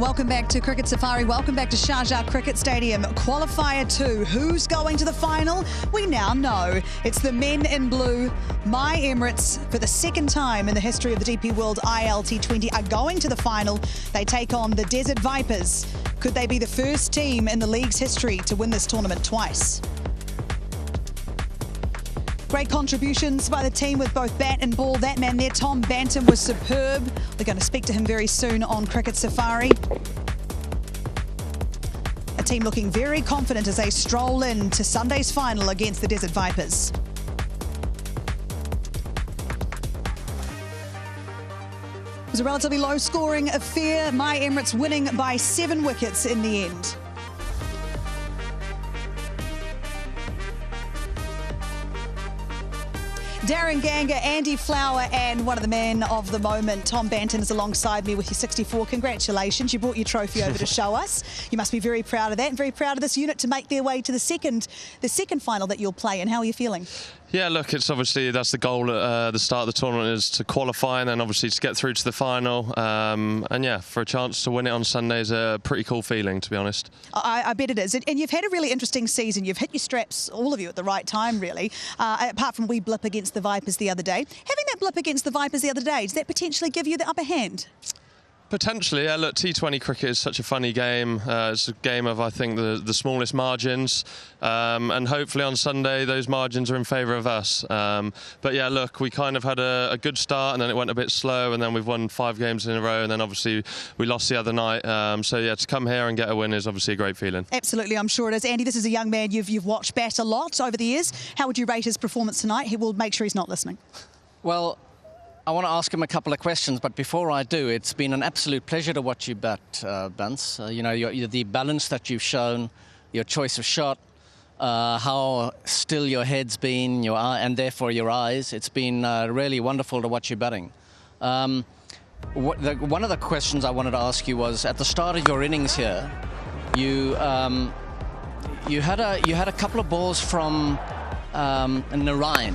Welcome back to Cricket Safari. Welcome back to Sharjah Cricket Stadium. Qualifier 2. Who's going to the final? We now know. It's the men in blue. My Emirates, for the second time in the history of the DP World ILT20, are going to the final. They take on the Desert Vipers. Could they be the first team in the league's history to win this tournament twice? Great contributions by the team with both bat and ball. That man there, Tom Banton, was superb. We're going to speak to him very soon on Cricket Safari. A team looking very confident as they stroll into Sunday's final against the Desert Vipers. It was a relatively low-scoring affair. My Emirates winning by 7 wickets in the end. Darren Ganga, Andy Flower, and one of the men of the moment, Tom Banton, is alongside me with your 64. Congratulations, you brought your trophy over to show us. You must be very proud of that and very proud of this unit to make their way to the second final that you'll play. And how are you feeling? Yeah, look, it's obviously that's the goal at the start of the tournament, is to qualify and then obviously to get through to the final. And yeah, for a chance to win it on Sunday is a pretty cool feeling, to be honest. I bet it is. And you've had a really interesting season. You've hit your straps, all of you, at the right time, really. Apart from we blip against the Vipers the other day. Having that blip against the Vipers the other day, does that potentially give you the upper hand? Potentially, yeah. Look, T20 cricket is such a funny game. It's a game of, I think, the smallest margins. And hopefully on Sunday, those margins are in favour of us. But yeah, look, we kind of had a good start and then it went a bit slow and then we've won 5 games in a row and then obviously we lost the other night. So yeah, to come here and get a win is obviously a great feeling. Absolutely, I'm sure it is. Andy, this is a young man you've watched bat a lot over the years. How would you rate his performance tonight? He will make sure he's not listening. Well, I want to ask him a couple of questions, but before I do, it's been an absolute pleasure to watch you bat, Bunce. You know, the balance that you've shown, your choice of shot, how still your head's been, your eye, and therefore your eyes. It's been really wonderful to watch you batting. One of the questions I wanted to ask you was, at the start of your innings here, you had a couple of balls from Narayan,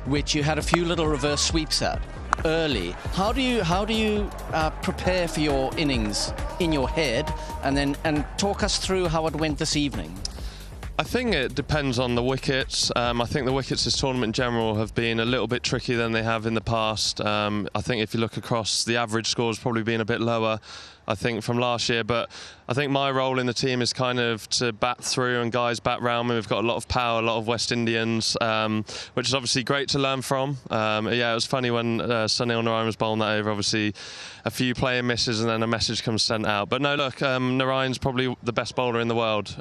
which you had a few little reverse sweeps at early. How do you prepare for your innings in your head, and talk us through how it went this evening? I think it depends on the wickets. I think the wickets this tournament in general have been a little bit trickier than they have in the past. I think if you look across, the average score's probably been a bit lower, I think, from last year. But I think my role in the team is kind of to bat through and guys bat round me. We've got a lot of power, a lot of West Indians, which is obviously great to learn from. Yeah, it was funny when Sunil Narayan was bowling that over. Obviously, a few player misses and then a message comes sent out. But no, look, Narayan's probably the best bowler in the world.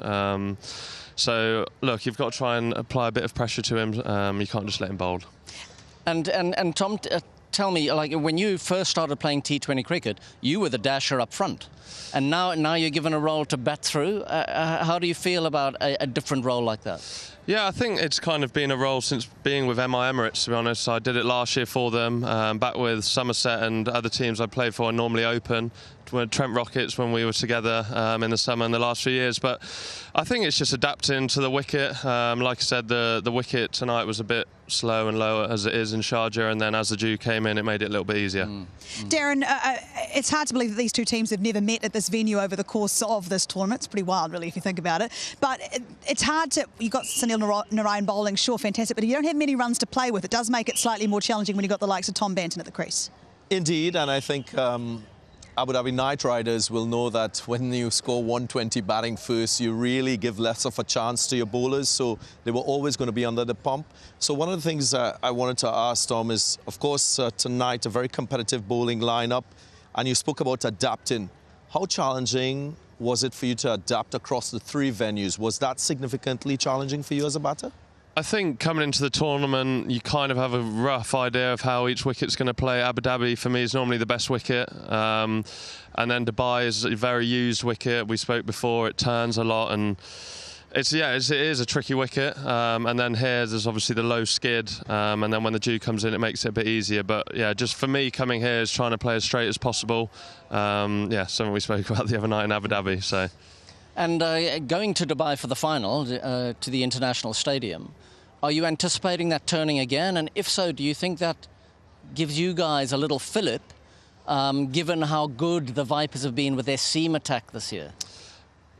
So, look, you've got to try and apply a bit of pressure to him. You can't just let him bowl. And Tom, tell me, like, when you first started playing T20 cricket, you were the dasher up front. And now you're given a role to bat through. How do you feel about a different role like that? Yeah, I think it's kind of been a role since being with MI Emirates, to be honest. I did it last year for them, back with Somerset and other teams I played for. I normally open. Trent Rockets when we were together in the summer in the last few years. But I think it's just adapting to the wicket. Like I said, the wicket tonight was a bit slow and lower as it is in Sharjah, and then as the dew came in, it made it a little bit easier. Darren, it's hard to believe that these two teams have never met at this venue over the course of this tournament. It's pretty wild, really, if you think about it. But it's hard to... You got Sunil Narayan bowling, sure, fantastic, but you don't have many runs to play with. It does make it slightly more challenging when you've got the likes of Tom Banton at the crease. Indeed, and I think Abu Dhabi Knight Riders will know that when you score 120 batting first, you really give less of a chance to your bowlers, so they were always going to be under the pump. So one of the things I wanted to ask Tom is, of course, tonight, a very competitive bowling lineup, and you spoke about adapting. How challenging was it for you to adapt across the 3 venues? Was that significantly challenging for you as a batter? I think coming into the tournament, you kind of have a rough idea of how each wicket's going to play. Abu Dhabi, for me, is normally the best wicket. And then Dubai is a very used wicket. We spoke before, it turns a lot. And it is a tricky wicket. And then here, there's obviously the low skid. And then when the dew comes in, it makes it a bit easier. But yeah, just for me, coming here is trying to play as straight as possible. Yeah, something we spoke about the other night in Abu Dhabi. So. And going to Dubai for the final, to the international stadium, are you anticipating that turning again? And if so, do you think that gives you guys a little fillip given how good the Vipers have been with their seam attack this year?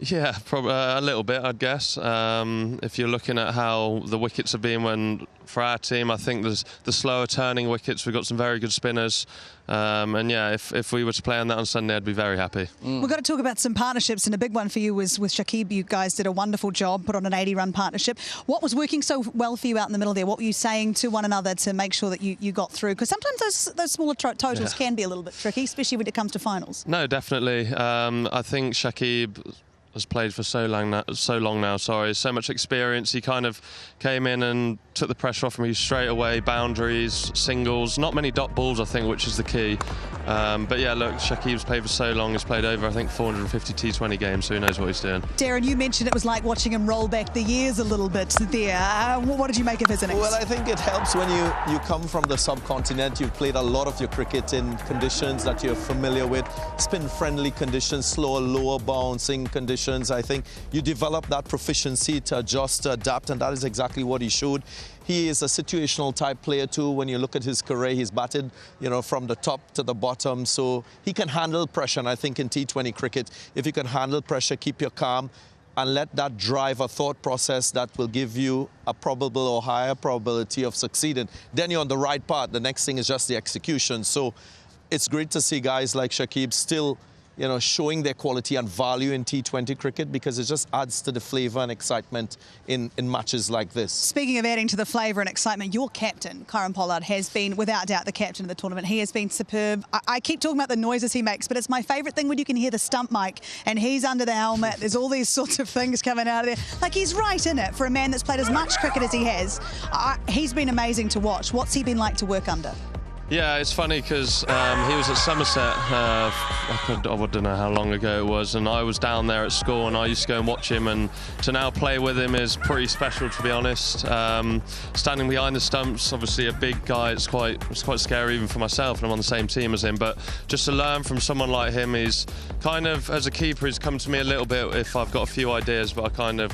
Yeah, probably a little bit, I'd guess. If you're looking at how the wickets have been for our team, I think there's the slower turning wickets. We've got some very good spinners. And yeah, if we were to play on that on Sunday, I'd be very happy. We've got to talk about some partnerships, and a big one for you was with Shakib. You guys did a wonderful job, put on an 80-run partnership. What was working so well for you out in the middle there? What were you saying to one another to make sure that you got through? Because sometimes those smaller totals can be a little bit tricky, especially when it comes to finals. No, definitely. I think Shakib has played for so long now, so much experience. He kind of came in and took the pressure off me straight away. Boundaries, singles, not many dot balls, I think, which is the key. But yeah, look, Shakib's played for so long. He's played over, I think, 450 T20 games, so he knows what he's doing. Darren, you mentioned it was like watching him roll back the years a little bit there. What did you make of his innings? Well, I think it helps when you come from the subcontinent. You've played a lot of your cricket in conditions that you're familiar with, spin-friendly conditions, slower, lower bouncing conditions. I think you develop that proficiency to adjust, to adapt, and that is exactly what he showed. He is a situational type player too. When you look at his career, he's batted, from the top to the bottom, so he can handle pressure. And I think in T20 cricket, if you can handle pressure, keep your calm, and let that drive a thought process that will give you a probable or higher probability of succeeding, then you're on the right path. The next thing is just the execution. So it's great to see guys like Shakib still showing their quality and value in T20 cricket, because it just adds to the flavour and excitement in matches like this. Speaking of adding to the flavour and excitement, your captain, Kieran Pollard, has been, without doubt, the captain of the tournament. He has been superb. I keep talking about the noises he makes, but it's my favourite thing when you can hear the stump mic and he's under the helmet. There's all these sorts of things coming out of there. Like, he's right in it for a man that's played as much cricket as he has. He's been amazing to watch. What's he been like to work under? Yeah, it's funny because he was at Somerset, I don't know how long ago it was, and I was down there at school, and I used to go and watch him, and to now play with him is pretty special, to be honest. Standing behind the stumps, obviously a big guy, it's quite scary even for myself, and I'm on the same team as him, but just to learn from someone like him, he's kind of, as a keeper, he's come to me a little bit if I've got a few ideas, but I kind of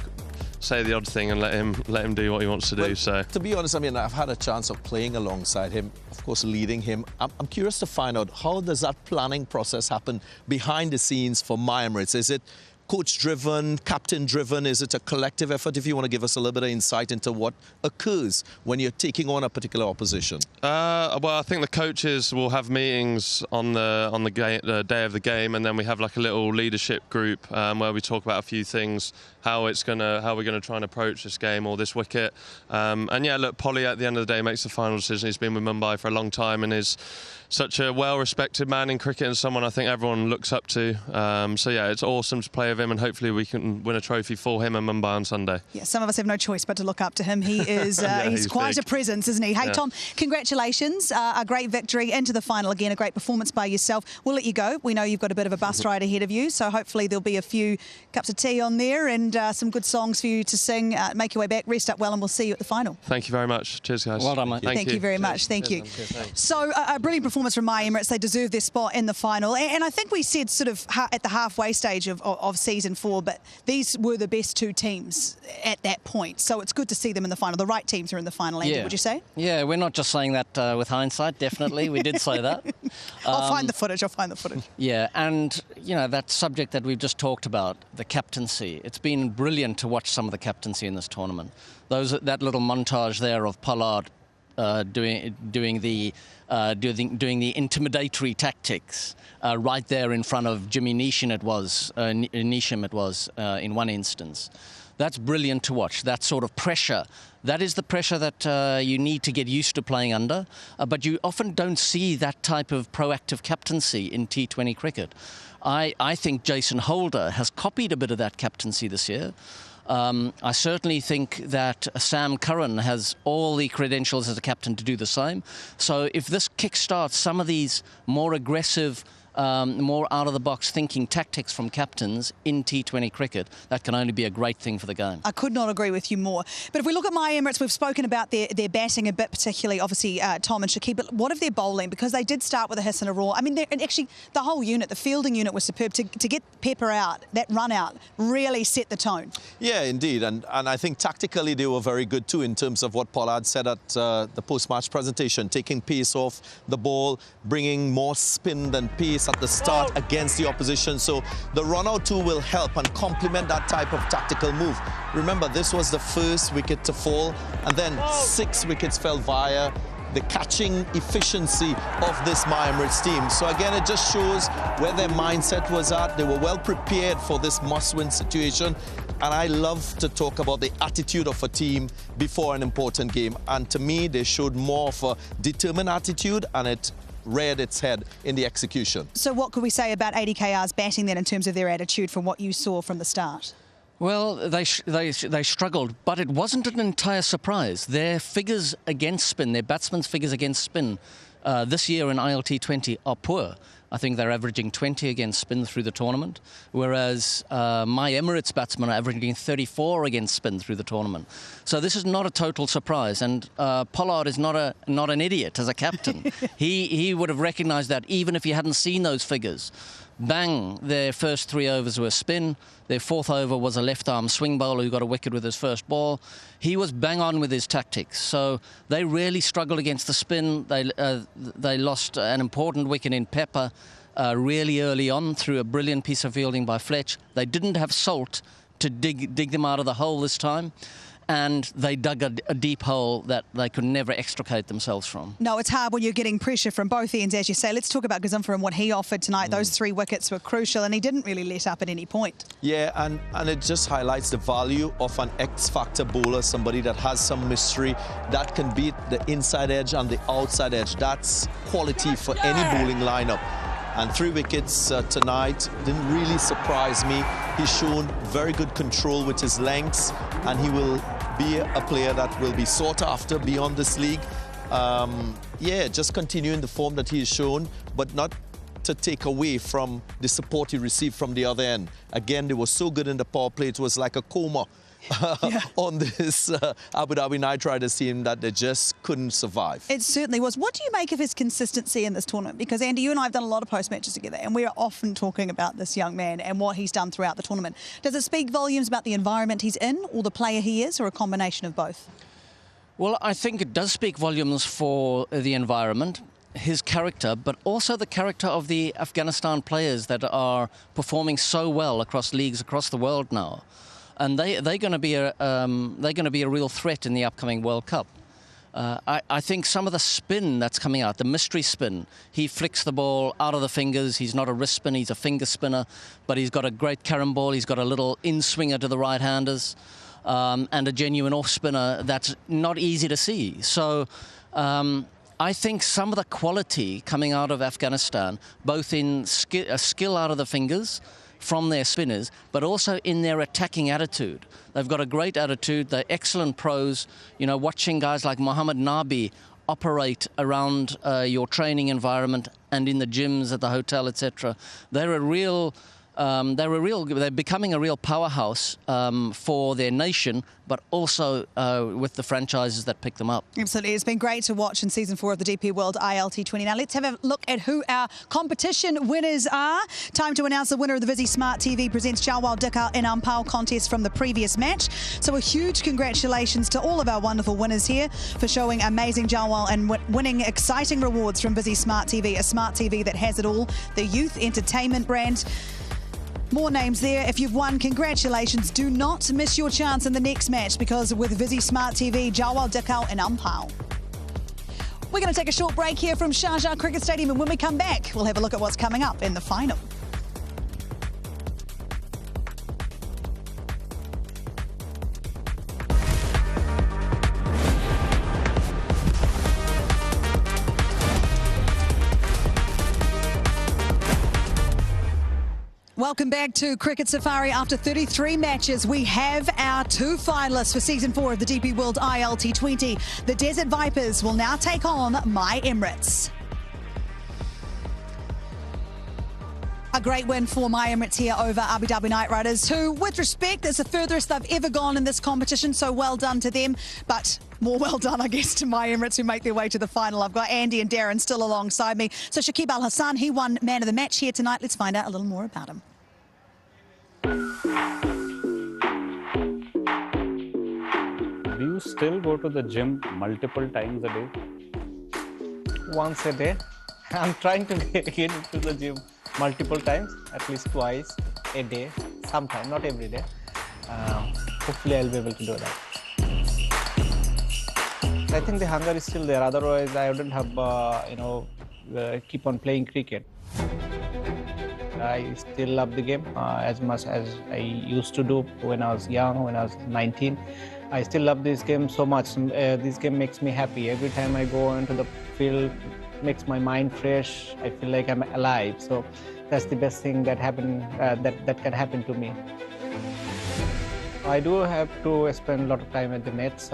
say the odd thing and let him do what he wants to do. So to be honest, I mean, I've had a chance of playing alongside him, of course leading him. I'm curious to find out, how does that planning process happen behind the scenes for MIE Emirates? Is it coach-driven, captain-driven? Is it a collective effort? If you want to give us a little bit of insight into what occurs when you're taking on a particular opposition. Well, I think the coaches will have meetings on the day of the game, and then we have like a little leadership group where we talk about a few things, how we're gonna try and approach this game or this wicket. And yeah, look, Polly at the end of the day makes the final decision. He's been with Mumbai for a long time and is such a well-respected man in cricket and someone I think everyone looks up to. So yeah, it's awesome to play with him, and hopefully we can win a trophy for him and Mumbai on Sunday. Yeah, some of us have no choice but to look up to him. He is he's quite big. A presence, isn't he? Hey, yeah. Tom, congratulations. A great victory into the final again, a great performance by yourself. We'll let you go. We know you've got a bit of a bus ride ahead of you, so hopefully there'll be a few cups of tea on there and some good songs for you to sing. Make your way back, rest up well, and we'll see you at the final. Thank you very much. Cheers, guys. Well done, mate. Thank you very much. Thank you. So a brilliant performance from MIE Emirates. They deserve their spot in the final. And I think we said sort of at the halfway stage of season 4, but these were the best two teams at that point. So it's good to see them in the final. The right teams are in the final, Andy, would you say? Yeah, we're not just saying that with hindsight, definitely. We did say that. I'll find the footage. Yeah, and, you know, that subject that we've just talked about, the captaincy, it's been brilliant to watch some of the captaincy in this tournament. That little montage there of Pollard doing the intimidatory tactics right there in front of Jimmy Neesham it was in one instance. That's brilliant to watch, that sort of pressure. That is the pressure that you need to get used to playing under, but you often don't see that type of proactive captaincy in T20 cricket. I think Jason Holder has copied a bit of that captaincy this year. I certainly think that Sam Curran has all the credentials as a captain to do the same. So if this kickstarts some of these more aggressive more out-of-the-box thinking tactics from captains in T20 cricket, that can only be a great thing for the game. I could not agree with you more. But if we look at MIE Emirates, we've spoken about their batting a bit, particularly, obviously, Tom and Shakib, but what of their bowling? Because they did start with a hiss and a roar. I mean, and actually, the whole unit, the fielding unit was superb. To get Pepper out, that run out, really set the tone. Yeah, indeed. And I think tactically they were very good too in terms of what Pollard said at the post-match presentation, taking pace off the ball, bringing more spin than pace at the start against the opposition. So the run-out too will help and complement that type of tactical move. Remember, this was the first wicket to fall, and then 6 wickets fell via the catching efficiency of this MIE Emirates team. So again, it just shows where their mindset was at. They were well prepared for this must-win situation. And I love to talk about the attitude of a team before an important game. And to me, they showed more of a determined attitude, and it reared its head in the execution. So what could we say about ADKR's batting then in terms of their attitude from what you saw from the start? Well, they struggled, but it wasn't an entire surprise. Their figures against spin, their batsmen's figures against spin, this year in ILT20 are poor. I think they're averaging 20 against spin through the tournament, whereas MIE Emirates batsmen are averaging 34 against spin through the tournament. So this is not a total surprise, and Pollard is not an idiot as a captain. He would have recognised that even if he hadn't seen those figures. Bang, their first 3 overs were spin. Their 4th over was a left-arm swing bowler who got a wicket with his first ball. He was bang on with his tactics. So they really struggled against the spin. They lost an important wicket in Pepper really early on through a brilliant piece of fielding by Fletch. They didn't have Salt to dig them out of the hole this time. And they dug a deep hole that they could never extricate themselves from. No, it's hard when you're getting pressure from both ends, as you say. Let's talk about Gazumfa and what he offered tonight. Those 3 wickets were crucial, and he didn't really let up at any point. Yeah, and it just highlights the value of an X-factor bowler, somebody that has some mystery, that can beat the inside edge and the outside edge. That's quality for any bowling lineup. And 3 wickets tonight didn't really surprise me. He's shown very good control with his lengths, and he will be a player that will be sought after beyond this league. Yeah, just continuing the form that he has shown, but not to take away from the support he received from the other end. Again, they were so good in the power play, it was like a coma on this Abu Dhabi Night Riders team that they just couldn't survive. It certainly was. What do you make of his consistency in this tournament? Because, Andy, you and I have done a lot of post-matches together, and we are often talking about this young man and what he's done throughout the tournament. Does it speak volumes about the environment he's in, or the player he is, or a combination of both? Well, I think it does speak volumes for the environment, his character, but also the character of the Afghanistan players that are performing so well across leagues across the world now. And they're going to be a real threat in the upcoming World Cup. I think some of the spin that's coming out, the mystery spin, he flicks the ball out of the fingers. He's not a wrist spinner, he's a finger spinner, but he's got a great carom ball. He's got a little in-swinger to the right-handers, and a genuine off-spinner that's not easy to see. So I think some of the quality coming out of Afghanistan, both in skill out of the fingers, from their spinners, but also in their attacking attitude. They've got a great attitude. They're excellent pros. You know, watching guys like Mohammad Nabi operate around your training environment and in the gyms at the hotel, etc. They're becoming a real powerhouse for their nation, but also with the franchises that pick them up. Absolutely. It's been great to watch in Season 4 of the DP World ILT20. Now let's have a look at who our competition winners are. Time to announce the winner of the Visi Smart TV Presents Jawal Dikal in Umpire contest from the previous match. So a huge congratulations to all of our wonderful winners here for showing amazing Jawal and winning exciting rewards from Visi Smart TV, a smart TV that has it all, the youth entertainment brand. More names there. If you've won, congratulations. Do not miss your chance in the next match, because with Visi Smart TV, Jawal Dikal and Umpire. We're going to take a short break here from Sharjah Cricket Stadium, and when we come back, we'll have a look at what's coming up in the final. Welcome back to Cricket Safari. After 33 matches, we have our 2 finalists for Season 4 of the DP World ILT20. The Desert Vipers will now take on MIE Emirates. A great win for My Emirates here over Abu Dhabi Knight Riders, who, with respect, is the furthest they've ever gone in this competition, so well done to them. But more well done, I guess, to My Emirates, who make their way to the final. I've got Andy and Darren still alongside me. So Shakib Al Hassan, he won man of the match here tonight. Let's find out a little more about him. Do you still go to the gym multiple times a day? Once a day. I'm trying to get into the gym multiple times, at least twice a day, sometime, not every day. Hopefully I'll be able to do that. I think the hunger is still there, otherwise I wouldn't have, keep on playing cricket. I still love the game as much as I used to do when I was young, when I was 19. I still love this game so much. This game makes me happy. Every time I go into the field, makes my mind fresh. I feel like I'm alive. So that's the best thing that that can happen to me. I do have to spend a lot of time at the nets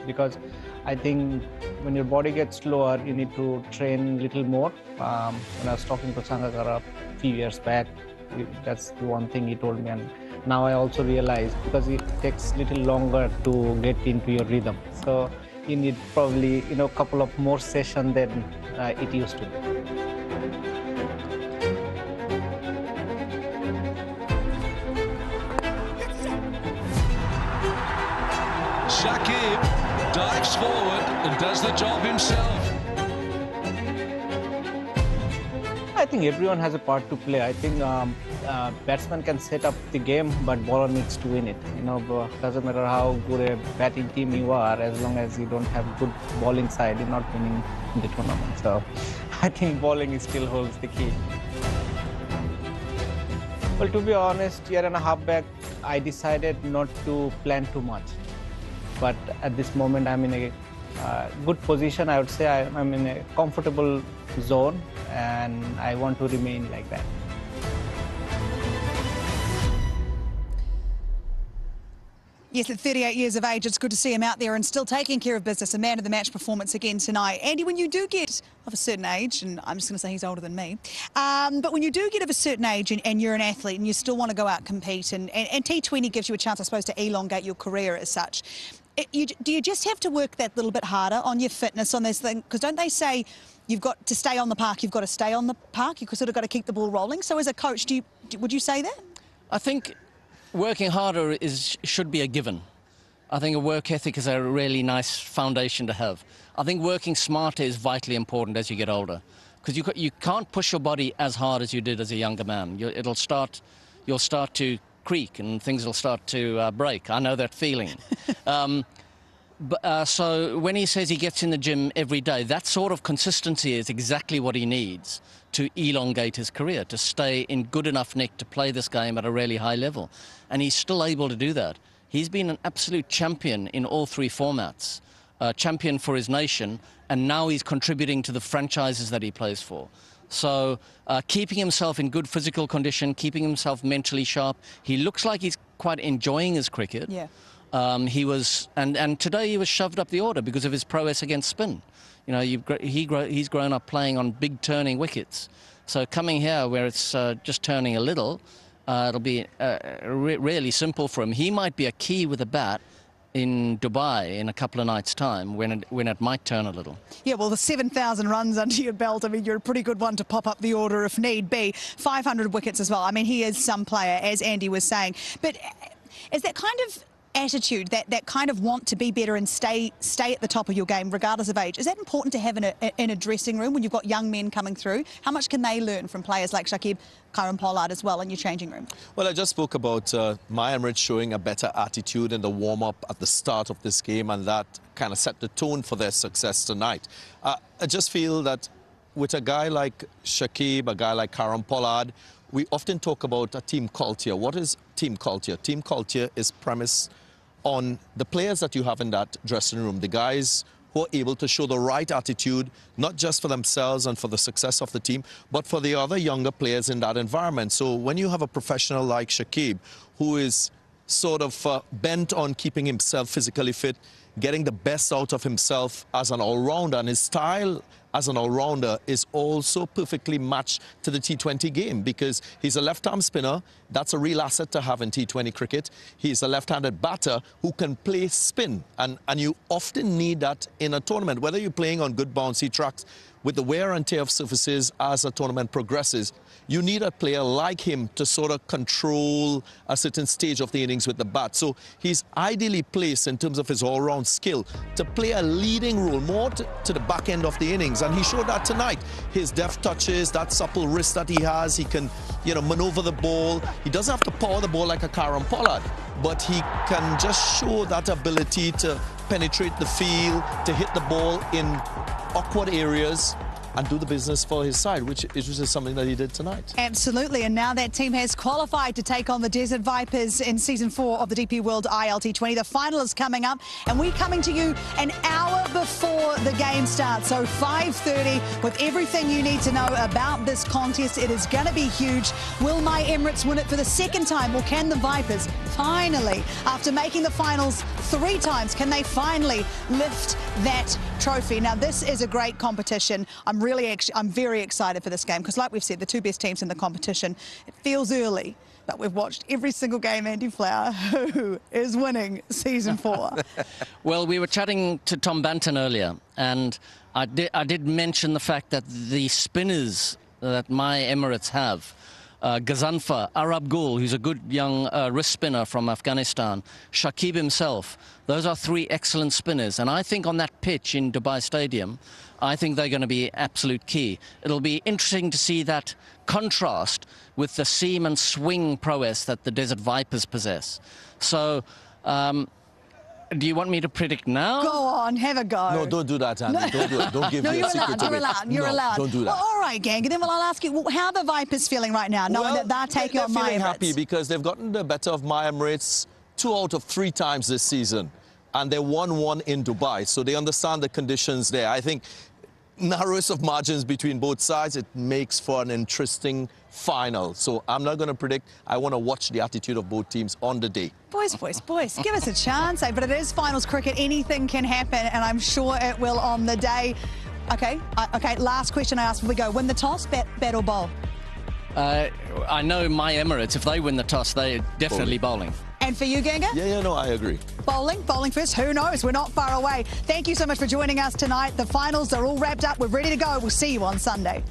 because I think when your body gets slower, you need to train a little more. When I was talking to Sangakkara a few years back, that's the one thing he told me. And now I also realize, because it takes a little longer to get into your rhythm. So you need probably, a couple of more sessions than it used to be. Shakib dives forward and does the job himself. I think everyone has a part to play. I think batsman can set up the game, but bowler needs to win it. Doesn't matter how good a batting team you are, as long as you don't have good bowling side, you're not winning the tournament. So I think bowling still holds the key. Well, to be honest, year and a half back, I decided not to plan too much. But at this moment, I'm in a good position. I would say I'm in a comfortable zone, and I want to remain like that. Yes, at 38 years of age, it's good to see him out there and still taking care of business. A man of the match performance again tonight. Andy, when you do get of a certain age, and I'm just going to say he's older than me, but when you do get of a certain age and you're an athlete and you still want to go out and compete, and T20 gives you a chance, I suppose, to elongate your career as such, do you just have to work that little bit harder on your fitness on this thing? Because don't they say you've got to stay on the park, you've got to stay on the park, you've sort of got to keep the ball rolling? So as a coach, would you say that? I think working harder should be a given. I think a work ethic is a really nice foundation to have. I think working smarter is vitally important as you get older, because you can't push your body as hard as you did as a younger man. You'll start to creak and things will start to break. I know that feeling. So when he says he gets in the gym every day, that sort of consistency is exactly what he needs to elongate his career, to stay in good enough nick to play this game at a really high level. And he's still able to do that. He's been an absolute champion in all three formats, champion for his nation, and now he's contributing to the franchises that he plays for. So keeping himself in good physical condition, keeping himself mentally sharp. He looks like he's quite enjoying his cricket. Yeah. And today he was shoved up the order because of his prowess against spin. He's grown up playing on big turning wickets. So coming here where it's just turning a little, it'll be really simple for him. He might be a key with a bat in Dubai in a couple of nights' time when it might turn a little. Yeah, well, the 7,000 runs under your belt, I mean, you're a pretty good one to pop up the order if need be. 500 wickets as well. I mean, he is some player, as Andy was saying. But is that kind of attitude, that kind of want to be better and stay at the top of your game regardless of age, is that important to have in a dressing room when you've got young men coming through? How much can they learn from players like Shakib, Karen Pollard as well in your changing room? Well, I just spoke about My Emirates showing a better attitude in the warm-up at the start of this game, and that kind of set the tone for their success tonight. I just feel that with a guy like Shakib, a guy like Karen Pollard, we often talk about a team culture. What is team culture? Team culture is premised on the players that you have in that dressing room, the guys who are able to show the right attitude, not just for themselves and for the success of the team, but for the other younger players in that environment. So when you have a professional like Shakib, who is sort of bent on keeping himself physically fit, getting the best out of himself as an all-rounder, and his style as an all-rounder is also perfectly matched to the T20 game because he's a left-arm spinner. That's a real asset to have in T20 cricket. He's a left-handed batter who can play spin, and you often need that in a tournament, whether you're playing on good bouncy tracks. With the wear and tear of surfaces as a tournament progresses, you need a player like him to sort of control a certain stage of the innings with the bat. So he's ideally placed in terms of his all-round skill to play a leading role more to the back end of the innings. And he showed that tonight. His deft touches, that supple wrist that he has, he can, maneuver the ball. He doesn't have to power the ball like a Karen Pollard, but he can just show that ability to penetrate the field, to hit the ball in awkward areas and do the business for his side, which is something that he did tonight. Absolutely, and now that team has qualified to take on the Desert Vipers in Season 4 of the DP World ILT20. The final is coming up, and we're coming to you an hour before the game starts, so 5:30, with everything you need to know about this contest. It is going to be huge. Will my Emirates win it for the second time, or can the Vipers finally, after making the finals 3 times, can they finally lift that trophy? Now, this is a great competition. I'm very excited for this game because, like we've said, the 2 best teams in the competition. It feels early, but we've watched every single game, Andy Flower. Who is winning Season 4? Well, we were chatting to Tom Banton earlier, and I did mention the fact that the spinners that my Emirates have, Ghazanfar, Arab Gul, who's a good young wrist spinner from Afghanistan, Shakib himself, those are 3 excellent spinners. And I think on that pitch in Dubai Stadium, I think they're going to be absolute key. It'll be interesting to see that contrast with the seam and swing prowess that the Desert Vipers possess. So, do you want me to predict now? Go on, have a go. No, don't do that, Andy. Don't do it. Don't give your secret away. You're allowed. Don't do that. Well, all right, gang. Then I'll ask you, how are the Vipers feeling right now, knowing that they're taking on my Emirates? They're feeling happy because they've gotten the better of my Emirates 2 out of 3 times this season. And they won 1 in Dubai, so they understand the conditions there. I think narrowest of margins between both sides, it makes for an interesting final. So I'm not going to predict. I want to watch the attitude of both teams on the day. Boys, give us a chance. But it is finals cricket. Anything can happen, and I'm sure it will on the day. Okay, last question I asked before we go. Win the toss, bat or bowl? I know my Emirates, if they win the toss, they're definitely bowling. And for you, Ganga? Yeah, no, I agree. Bowling first. Who knows? We're not far away. Thank you so much for joining us tonight. The finals are all wrapped up. We're ready to go. We'll see you on Sunday.